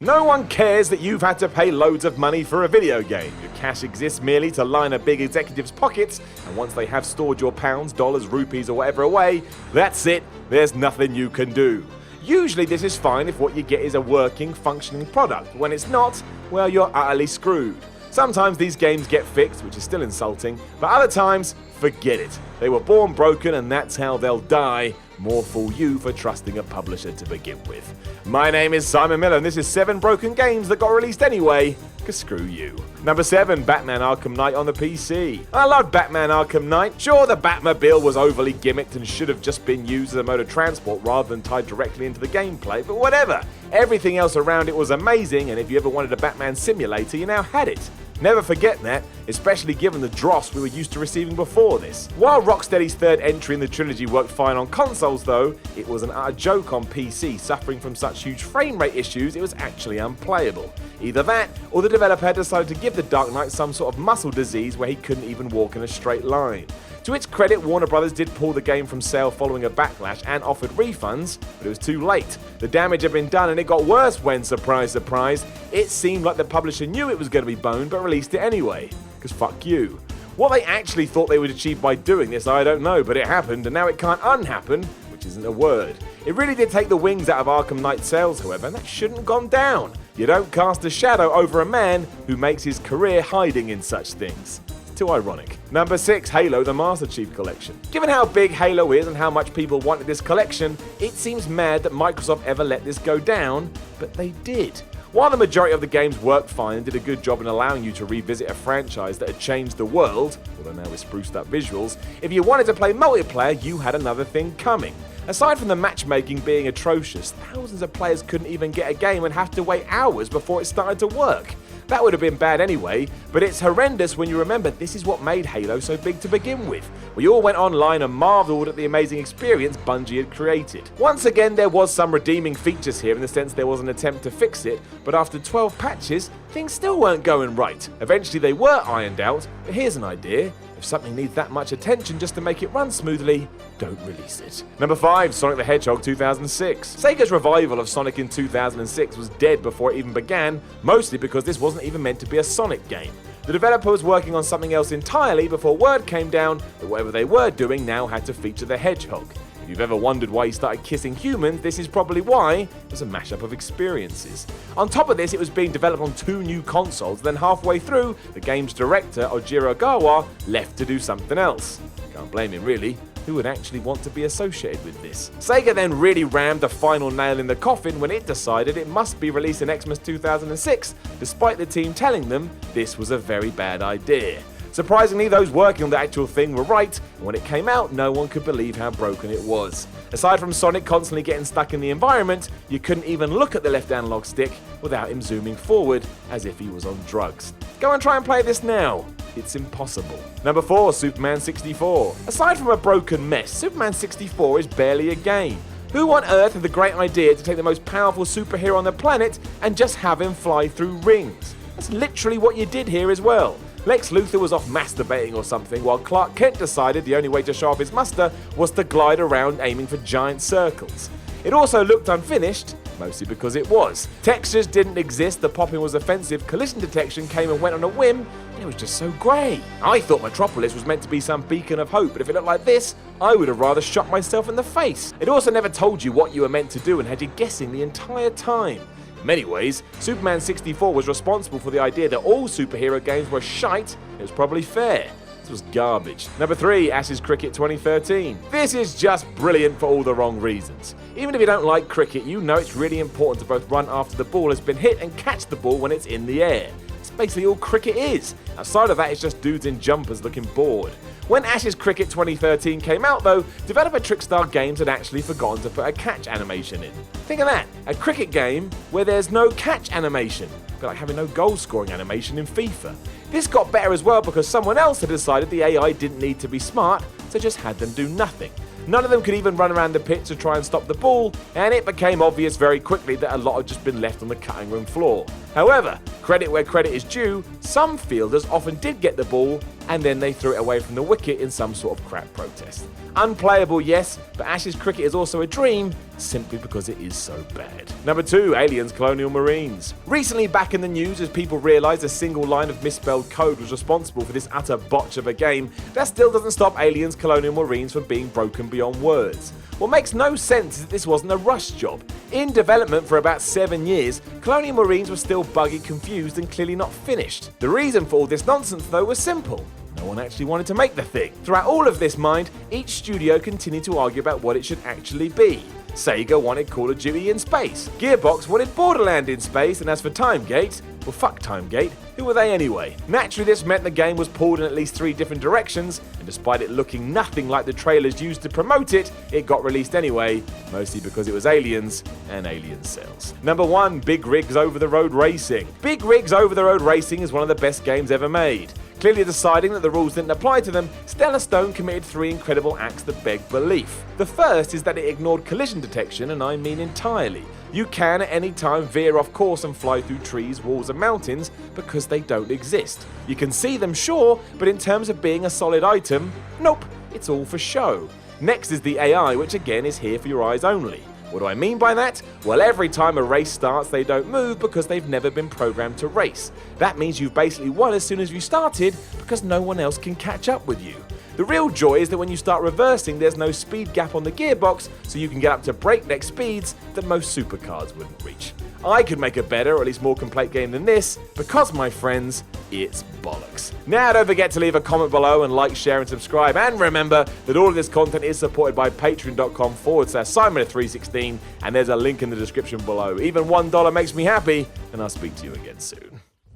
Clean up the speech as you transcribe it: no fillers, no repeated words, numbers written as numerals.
No one cares that you've had to pay loads of money for a video game. Your cash exists merely to line a big executive's pockets, and once they have stored your pounds, dollars, rupees, or whatever away, that's it, there's nothing you can do. Usually this is fine if what you get is a working, functioning product. When it's not, well, you're utterly screwed. Sometimes these games get fixed, which is still insulting, but other times, forget it. They were born broken and that's how they'll die. More fool you for trusting a publisher to begin with. My name is Simon Miller and this is 7 broken games that got released anyway, cause screw you. Number 7, Batman Arkham Knight on the PC. I loved Batman Arkham Knight. Sure, the Batmobile was overly gimmicked and should have just been used as a mode of transport rather than tied directly into the gameplay, but whatever. Everything else around it was amazing, and if you ever wanted a Batman simulator, you now had it. Never forget that, especially given the dross we were used to receiving before this. While Rocksteady's third entry in the trilogy worked fine on consoles though, it was an utter joke on PC, suffering from such huge frame rate issues it was actually unplayable. Either that, or the developer had decided to give the Dark Knight some sort of muscle disease where he couldn't even walk in a straight line. To its credit, Warner Brothers did pull the game from sale following a backlash and offered refunds, but it was too late. The damage had been done and it got worse when, surprise surprise, it seemed like the publisher knew it was going to be boned but released it anyway. Cause fuck you. What they actually thought they would achieve by doing this, I don't know, but it happened and now it can't unhappen, which isn't a word. It really did take the wings out of Arkham Knight sales, however, and that shouldn't have gone down. You don't cast a shadow over a man who makes his career hiding in such things. Too ironic. Number 6, Halo the Master Chief Collection. Given how big Halo is and how much people wanted this collection, it seems mad that Microsoft ever let this go down, but they did. While the majority of the games worked fine and did a good job in allowing you to revisit a franchise that had changed the world, although now with spruced up visuals, if you wanted to play multiplayer, you had another thing coming. Aside from the matchmaking being atrocious, thousands of players couldn't even get a game and have to wait hours before it started to work. That would have been bad anyway, but it's horrendous when you remember this is what made Halo so big to begin with. We all went online and marvelled at the amazing experience Bungie had created. Once again, there was some redeeming features here in the sense there was an attempt to fix it, but after 12 patches, things still weren't going right. Eventually they were ironed out, but here's an idea. If something needs that much attention just to make it run smoothly, don't release it. Number 5, Sonic the Hedgehog 2006. Sega's revival of Sonic in 2006 was dead before it even began, mostly because this wasn't even meant to be a Sonic game. The developer was working on something else entirely before word came down that whatever they were doing now had to feature the Hedgehog. If you've ever wondered why he started kissing humans, this is probably why. It was a mashup of experiences. On top of this, it was being developed on 2 new consoles, then halfway through, the game's director, Ojiro Gawa, left to do something else. Can't blame him really. Who would actually want to be associated with this? Sega then really rammed the final nail in the coffin when it decided it must be released in Xmas 2006, despite the team telling them this was a very bad idea. Surprisingly, those working on the actual thing were right, and when it came out, no one could believe how broken it was. Aside from Sonic constantly getting stuck in the environment, you couldn't even look at the left analog stick without him zooming forward as if he was on drugs. Go and try and play this now. It's impossible. Number 4, Superman 64. Aside from a broken mess, Superman 64 is barely a game. Who on earth had the great idea to take the most powerful superhero on the planet and just have him fly through rings? That's literally what you did here as well. Lex Luthor was off masturbating or something, while Clark Kent decided the only way to show off his muster was to glide around aiming for giant circles. It also looked unfinished, mostly because it was. Textures didn't exist, the popping was offensive, collision detection came and went on a whim, and it was just so grey. I thought Metropolis was meant to be some beacon of hope, but if it looked like this, I would have rather shot myself in the face. It also never told you what you were meant to do and had you guessing the entire time. In many ways, Superman 64 was responsible for the idea that all superhero games were shite. It was probably fair. This was garbage. Number 3, Ashes Cricket 2013. This is just brilliant for all the wrong reasons. Even if you don't like cricket, you know it's really important to both run after the ball has been hit and catch the ball when it's in the air. That's basically all cricket is. Outside of that, it's just dudes in jumpers looking bored. When Ashes Cricket 2013 came out though, developer Trickstar Games had actually forgotten to put a catch animation in. Think of that, a cricket game where there's no catch animation. A bit like having no goal scoring animation in FIFA. This got better as well because someone else had decided the AI didn't need to be smart, so just had them do nothing. None of them could even run around the pitch to try and stop the ball, and it became obvious very quickly that a lot had just been left on the cutting room floor. However, credit where credit is due, some fielders often did get the ball and then they threw it away from the wicket in some sort of crap protest. Unplayable, yes, but Ashes cricket is also a dream, simply because it is so bad. Number 2, Aliens Colonial Marines. Recently back in the news as people realised a single line of misspelled code was responsible for this utter botch of a game, that still doesn't stop Aliens Colonial Marines from being broken beyond words. What makes no sense is that this wasn't a rush job. In development for about 7 years, Colonial Marines were still buggy, confused and clearly not finished. The reason for all this nonsense though was simple. No one actually wanted to make the thing. Throughout all of this, mind, each studio continued to argue about what it should actually be. Sega wanted Call of Duty in space, Gearbox wanted Borderlands in space, and as for Timegate, well fuck Timegate, who were they anyway? Naturally this meant the game was pulled in at least 3 different directions, and despite it looking nothing like the trailers used to promote it, it got released anyway, mostly because it was Aliens, and Aliens sells. Number 1, Big Rigs Over the Road Racing. Big Rigs Over the Road Racing is one of the best games ever made. Clearly deciding that the rules didn't apply to them, Stellar Stone committed 3 incredible acts that beg belief. The first is that it ignored collision detection, and I mean entirely. You can at any time veer off course and fly through trees, walls and mountains because they don't exist. You can see them, sure, but in terms of being a solid item, nope, it's all for show. Next is the AI, which again is here for your eyes only. What do I mean by that? Well, every time a race starts, they don't move because they've never been programmed to race. That means you've basically won as soon as you started because no one else can catch up with you. The real joy is that when you start reversing, there's no speed gap on the gearbox, so you can get up to breakneck speeds that most supercars wouldn't reach. I could make a better, or at least more complete game than this, because, my friends, it's bollocks. Now, don't forget to leave a comment below and like, share, and subscribe. And remember that all of this content is supported by patreon.com/Simon316, and there's a link in the description below. Even $1 makes me happy, and I'll speak to you again soon.